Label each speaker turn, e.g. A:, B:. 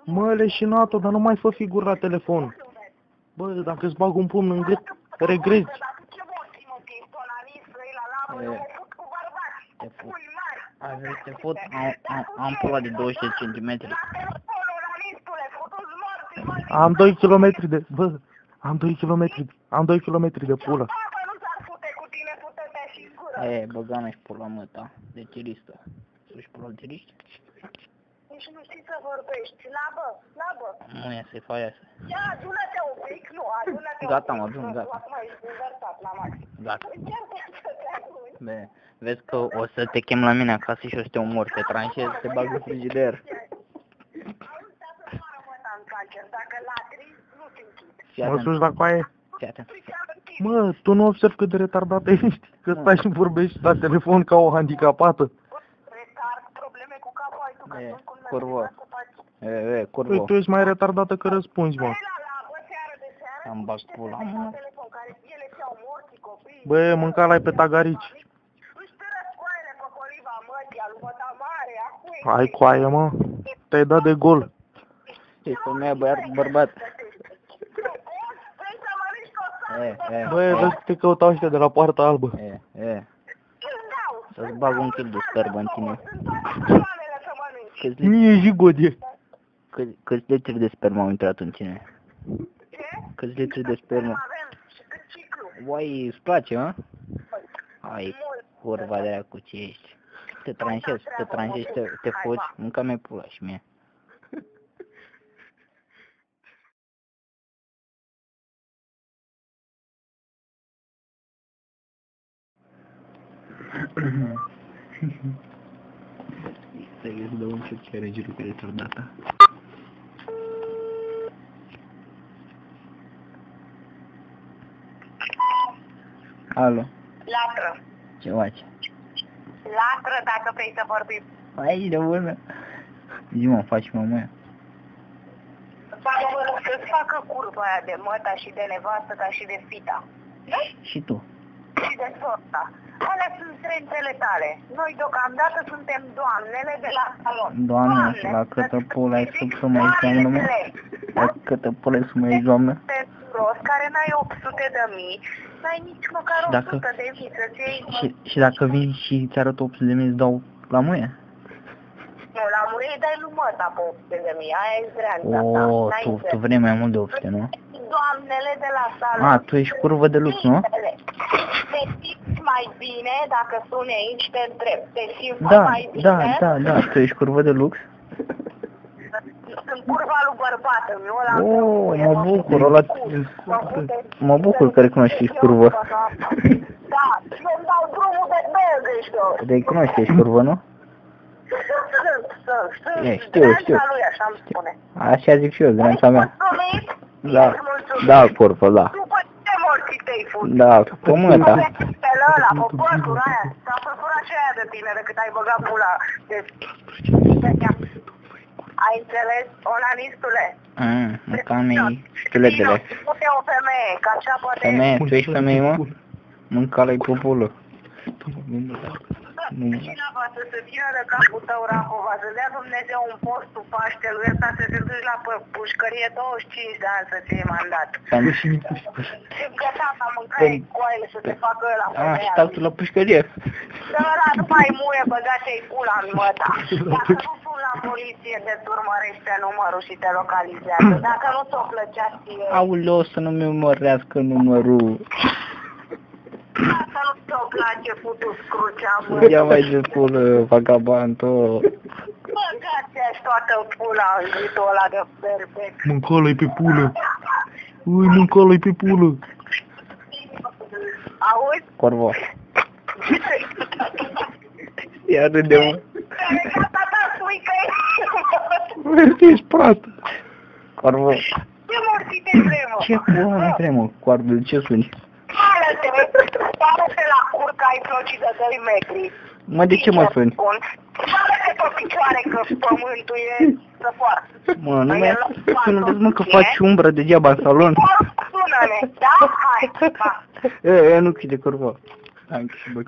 A: Mă, leșinatul, dar nu mai fă figuri la telefon. Bă, dacă îți bag un pumn în gât, regrezi.
B: Te fut, am pula de 20 de centimetri.
A: Am 2 km de... Bă, am 2 km de pulă.
B: Băga-mea și pula mă ta, de tiristă. Să-și pula de tiriști?
C: Nici nu știi să vorbești. Labă.
B: Muia să-i faci asta.
C: Ia, adună-te un pic, nu, adună-te
B: Gata,
C: un
B: mă
C: pic.
B: adun, gata.
C: Acum ești inversat la maxim.
B: Gata.
C: Încearcă să te aduni.
B: Bine, vezi că o să te chem la mine acasă și o să te omor, te tranșez, te bag în frigider.
C: Auzi, dar să moară măta în cancer. Dacă latri, nu te închid.
A: Mă suși la coaie.
B: Fii atent.
A: Mă, tu nu observi cât de retardată ești? Că stai și vorbești la telefon ca o handicapată.
C: Retard, probleme cu capul ai tu, că sunt cum
B: curvă.
A: Păi
B: Curvă.
A: tu ești mai retardată că răspunzi, mă.
B: Am bag pula, mă.
A: Bă, mânca la pe tagarici. Ai coaie, mă. Te-ai dat de gol.
B: Ești femeie, bărbat.
A: Bă, vezi că te căutau ăștia de la Poarta Albă.
B: Să-ți bag un kil de spermă în tine.
A: Mie jigode.
B: Câți litri de spermă au intrat în tine? Câți litri de spermă? Uai, îți place, mă? Ai, curva de aia cu ce ești. Te tranșezi, te foci, mânca-mi pula și mie. Serios, dă un ce chiar e girul cu retardata. Alo.
C: Latră.
B: Ce faci?
C: Latră dacă vrei să vorbim.
B: Aici de bună. Zi mă, faci mămâia.
C: Să-ți facă curva aia de măta și de nevastă ta și de fita.
B: Și tu.
C: Și de sorta. Alea sunt trentele tale. Noi deocamdată suntem doamnele de la salon.
B: Doamne, la câtă pula ai să mai ești doamnă, mă? La câtă pula ai să mai ești doamnă?
C: Care n-ai 800 de mii, n-ai nici măcar 100 de mii să-ți iei...
B: Și dacă vin și îți arăt 800 de mii, îți dau la muie?
C: Nu, la muie îi dai lui măta pe 800 de mii, aia e zdreanța ta.
B: O, tu vrei mai mult de 800, nu?
C: Doamnele de la salon.
B: A, tu ești curvă de lux, nu?
C: Te simți mai bine dacă suni aici, te întreb. Te simți mai bine?
B: Da, tu ești curvă de lux?
C: Sunt curva lui bărbat, nu ăla.
B: Mă bucur, ăla... Mă bucur că recunoști că ești curvă.
C: Da, eu-mi dau drumul de 20 de ori.
B: Te cunoști că ești curvă, nu? Știu.
C: Lui, așa-mi spune.
B: Așa zic și eu, zdreanța mea.
C: Mulțumit?
B: Da, curvă, da.
C: După ce morții te-ai fut?
B: Da, pe mâna.
C: Pe ăla, pe pătura aia. S-a făcut și aia de tine decât ai băgat pula. Ai înțeles, onanistule?
B: Mânca-mi știuletele.
C: Nu e o femeie, că așa poate...
B: Femeie, tu ești femeie, mă? Mânca-l-ai pe pulă.
C: Cine va să se țină de capul tău, Rahova, să dea Dumnezeu un postul Paștelui ăsta să te duci la pușcărie 25 de ani să-ți iei mandat. Gata, mâncare coaile să te facă ăla femeia.
B: Și stau tu la pușcărie.
C: Să ăla nu mai muie, băgate-i pula în măta. Dacă nu sun la poliție, te urmărește numărul și te localizează. Dacă nu ți-o plăcea ție...
B: Aoleo, să nu-mi urmărească numărul.
C: Dacă nu ți-o place, futu scrucea, mă.
B: Ia mai de pulă, vagabanto.
C: Băgați-aș toată pula în gritul ăla de perfect.
A: Mânca-l-ai pe pulă. Ui, mânca-l-ai pe pulă.
C: Auzi?
B: Corvo. Ia râde, mă.
C: Gata, ta spui că
A: Vezi, ești proastă.
B: Corvo.
C: ce morții te tremă?
B: Ce pula mea tremă? Coardu, ce suni?
C: Pare-te la cur că ai plocii de 2 metri.
B: Mă, de ce mă suni?
C: Pare-te pe picioare că pământul e să poartă.
B: Mă, nu mai... Nu vezi, mă, că faci umbră degeaba în salon.
C: Sună-ne, da? Hai, pa.
B: Nu chide, Corvo. Hai, închide, bă.